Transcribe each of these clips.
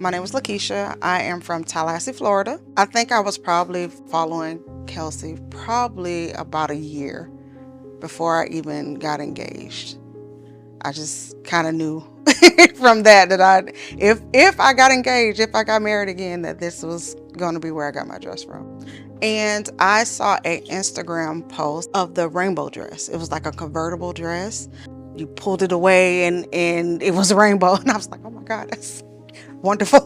My name is Lakeisha. I am from Tallahassee, Florida. I think I was probably following Kelsey probably about a year before I even got engaged. I just kind of knew from that if I got engaged, if I got married again, that this was going to be where I got my dress from. And I saw an Instagram post of the rainbow dress. It was like a convertible dress. You pulled it away and it was a rainbow. And I was like, oh my God, that's wonderful.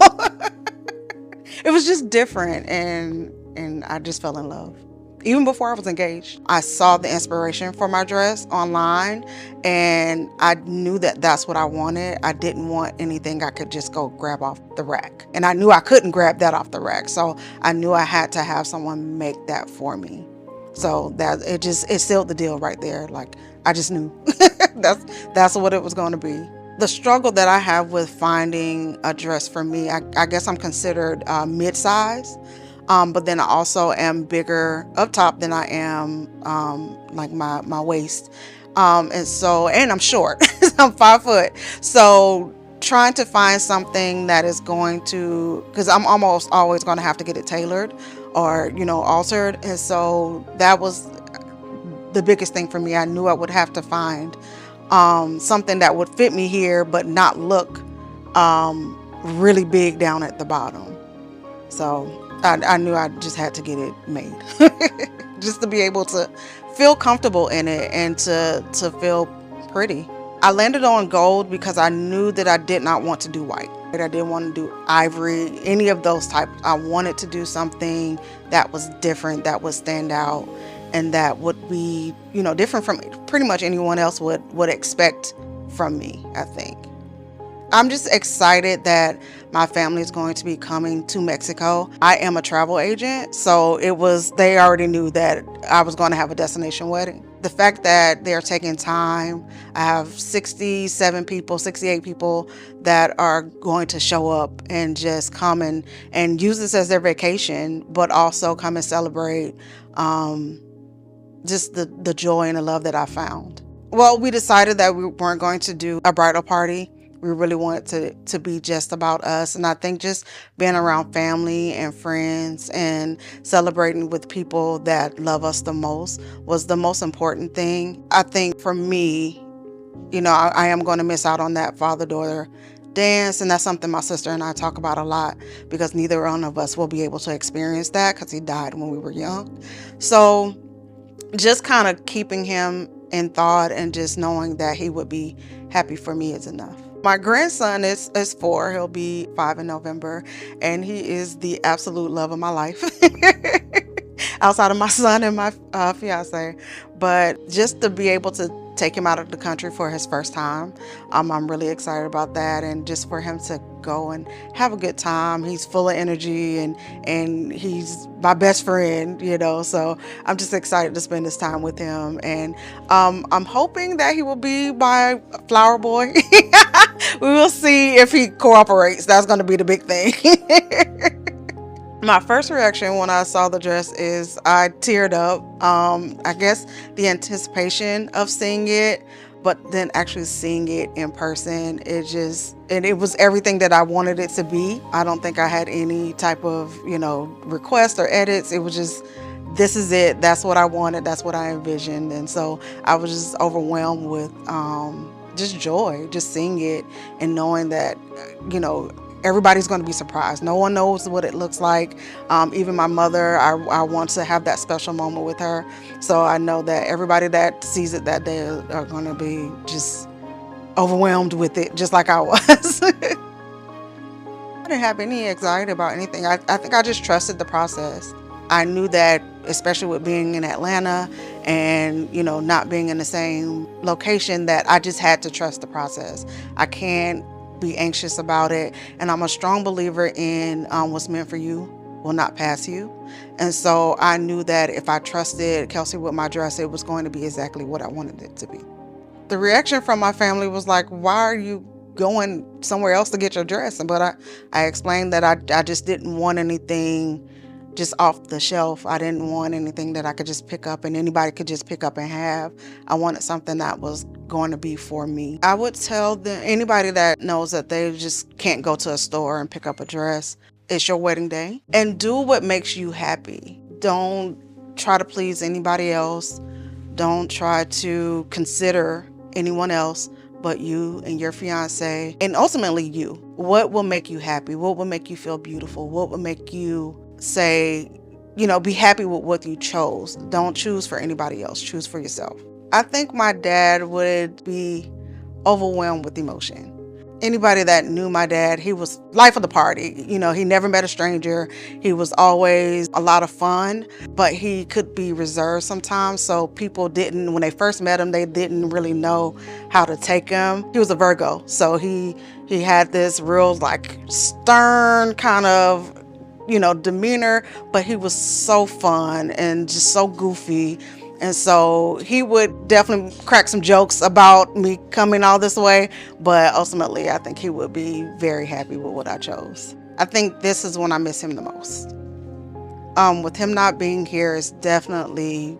It was just different, and I just fell in love. Even before I was engaged, I saw the inspiration for my dress online, and I knew that that's what I wanted. I didn't want anything I could just go grab off the rack, and I knew I couldn't grab that off the rack, so I knew I had to have someone make that for me. So that it sealed the deal right there. Like, I just knew that's what it was going to be. The struggle that I have with finding a dress for me, I guess I'm considered mid-size, but then I also am bigger up top than I am like my waist, and I'm short. I'm 5 foot, so trying to find something that is going to, because I'm almost always going to have to get it tailored or altered, and so that was the biggest thing for me. I knew I would have to find something that would fit me here but not look really big down at the bottom. So I knew I just had to get it made just to be able to feel comfortable in it and to feel pretty. I landed on gold because I knew that I did not want to do white. I didn't want to do ivory, any of those types. I wanted to do something that was different, that would stand out, and that would be, different from pretty much anyone else would expect from me, I think. I'm just excited that my family is going to be coming to Mexico. I am a travel agent, so they already knew that I was going to have a destination wedding. The fact that they're taking time, I have 67 people, 68 people that are going to show up and just come and use this as their vacation, but also come and celebrate just the joy and the love that I found. Well, we decided that we weren't going to do a bridal party. We really wanted to be just about us. And I think just being around family and friends and celebrating with people that love us the most was the most important thing. I think for me, I am going to miss out on that father-daughter dance. And that's something my sister and I talk about a lot, because neither one of us will be able to experience that because he died when we were young. So just kind of keeping him in thought and just knowing that he would be happy for me is enough. My grandson is 4. He'll be 5 in November, and he is the absolute love of my life. Outside of my son and my fiance. But just to be able to take him out of the country for his first time, I'm really excited about that, and just for him to go and have a good time. He's full of energy, and he's my best friend, so I'm just excited to spend this time with him. And I'm hoping that he will be my flower boy. We will see if he cooperates. That's going to be the big thing. My first reaction when I saw the dress is I teared up. I guess the anticipation of seeing it, but then actually seeing it in person, it was everything that I wanted it to be. I don't think I had any type of, requests or edits. It was just, this is it. That's what I wanted. That's what I envisioned. And so I was just overwhelmed with just joy, just seeing it and knowing that, everybody's going to be surprised. No one knows what it looks like. Even my mother, I want to have that special moment with her. So I know that everybody that sees it that day are going to be just overwhelmed with it, just like I was. I didn't have any anxiety about anything. I think I just trusted the process. I knew that, especially with being in Atlanta and, not being in the same location, that I just had to trust the process. I can't be anxious about it, and I'm a strong believer in what's meant for you will not pass you. And so I knew that if I trusted Kelsey with my dress, it was going to be exactly what I wanted it to be. The reaction from my family was like, why are you going somewhere else to get your dress? But I explained that I just didn't want anything just off the shelf. I didn't want anything that I could just pick up and anybody could just pick up and have. I wanted something that was going to be for me. I would tell anybody that knows that they just can't go to a store and pick up a dress, it's your wedding day, and do what makes you happy. Don't try to please anybody else. Don't try to consider anyone else but you and your fiance, and ultimately you. What will make you happy? What will make you feel beautiful? What will make you say, be happy with what you chose? Don't choose for anybody else. Choose for yourself. I think my dad would be overwhelmed with emotion. Anybody that knew my dad, he was life of the party. He never met a stranger. He was always a lot of fun, but he could be reserved sometimes. So people when they first met him, they didn't really know how to take him. He was a Virgo. So he had this real stern kind of, demeanor, but he was so fun and just so goofy. And so he would definitely crack some jokes about me coming all this way, but ultimately I think he would be very happy with what I chose. I think this is when I miss him the most. With him not being here is definitely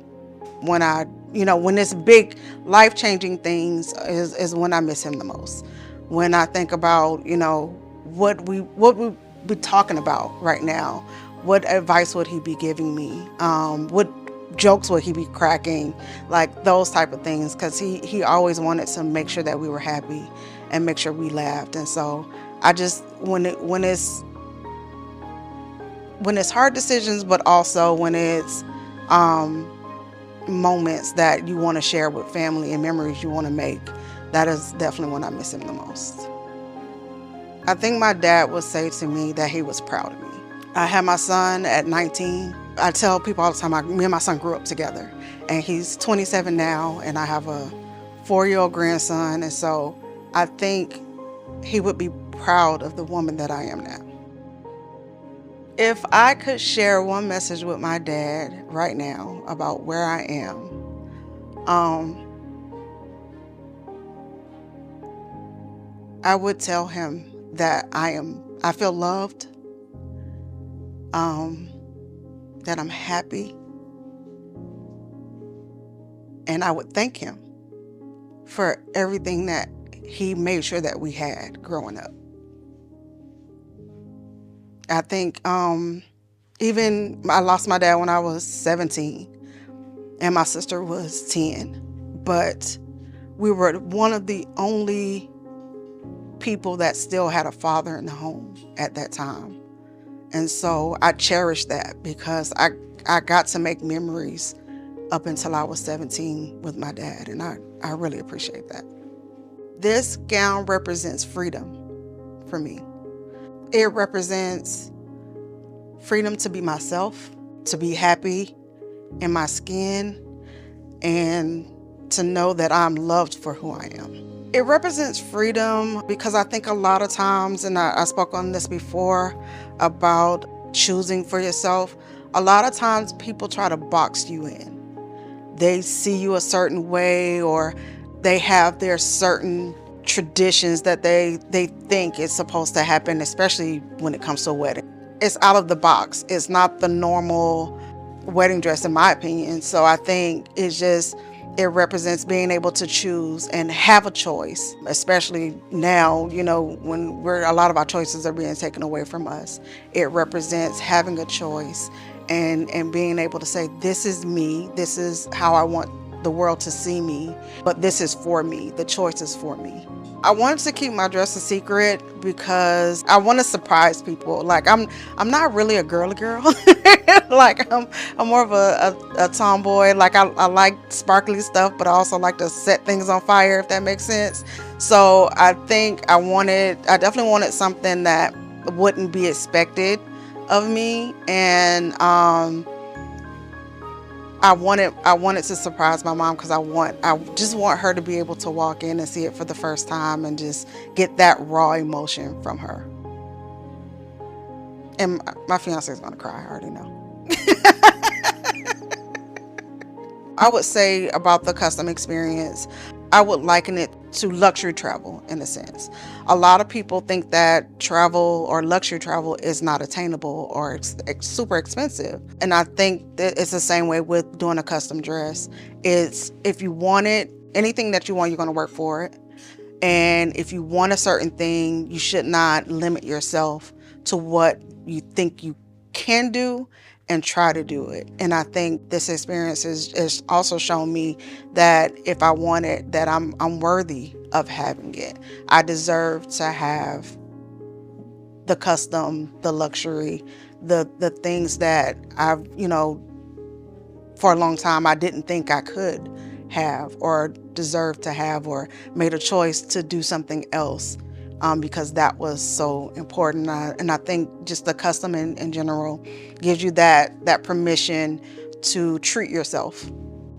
when when it's big life-changing things is when I miss him the most. When I think about, what we be talking about right now, what advice would he be giving me? What jokes would he be cracking, those type of things, because he always wanted to make sure that we were happy and make sure we laughed. And so I just when it's hard decisions, but also when it's moments that you want to share with family and memories you want to make, that is definitely when I miss him the most. I think my dad would say to me that he was proud of me. I had my son at 19. I tell people all the time, me and my son grew up together, and he's 27 now, and I have a 4-year-old grandson. And so I think he would be proud of the woman that I am now. If I could share one message with my dad right now about where I am, I would tell him that I feel loved, that I'm happy, and I would thank him for everything that he made sure that we had growing up. I think even I lost my dad when I was 17 and my sister was 10, but we were one of the only people that still had a father in the home at that time. And so I cherish that because I got to make memories up until I was 17 with my dad, and I really appreciate that. This gown represents freedom for me. It represents freedom to be myself, to be happy in my skin, and to know that I'm loved for who I am. It represents freedom because I think a lot of times, and I spoke on this before about choosing for yourself, a lot of times people try to box you in. They see you a certain way, or they have their certain traditions that they think is supposed to happen, especially when it comes to a wedding. It's out of the box. It's not the normal wedding dress, in my opinion. So I think it represents being able to choose and have a choice, especially now, when a lot of our choices are being taken away from us. It represents having a choice and being able to say, this is me, this is how I want the world to see me, but this is for me, the choice is for me. I wanted to keep my dress a secret because I want to surprise people. I'm not really a girly girl. I'm more of a tomboy. I like sparkly stuff, but I also like to set things on fire, if that makes sense. So I think I definitely wanted something that wouldn't be expected of me, and I wanted to surprise my mom because I just want her to be able to walk in and see it for the first time and just get that raw emotion from her. And my fiance is gonna cry, I already know. I would say about the custom experience, I would liken it to luxury travel in a sense. A lot of people think that travel or luxury travel is not attainable or super expensive. And I think that it's the same way with doing a custom dress. It's if you want it, anything that you want, you're going to work for it. And if you want a certain thing, you should not limit yourself to what you think you can do and try to do it. And I think this experience is also shown me that if I want it, that I'm worthy of having it. I deserve to have the custom, the luxury, the things that I've, for a long time I didn't think I could have or deserve to have, or made a choice to do something else because that was so important. And I think just the custom in general gives you that permission to treat yourself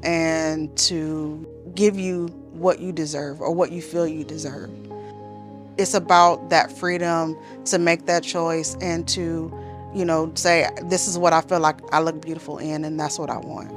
and to give you what you deserve or what you feel you deserve. It's about that freedom to make that choice and to, say, this is what I feel like I look beautiful in, and that's what I want.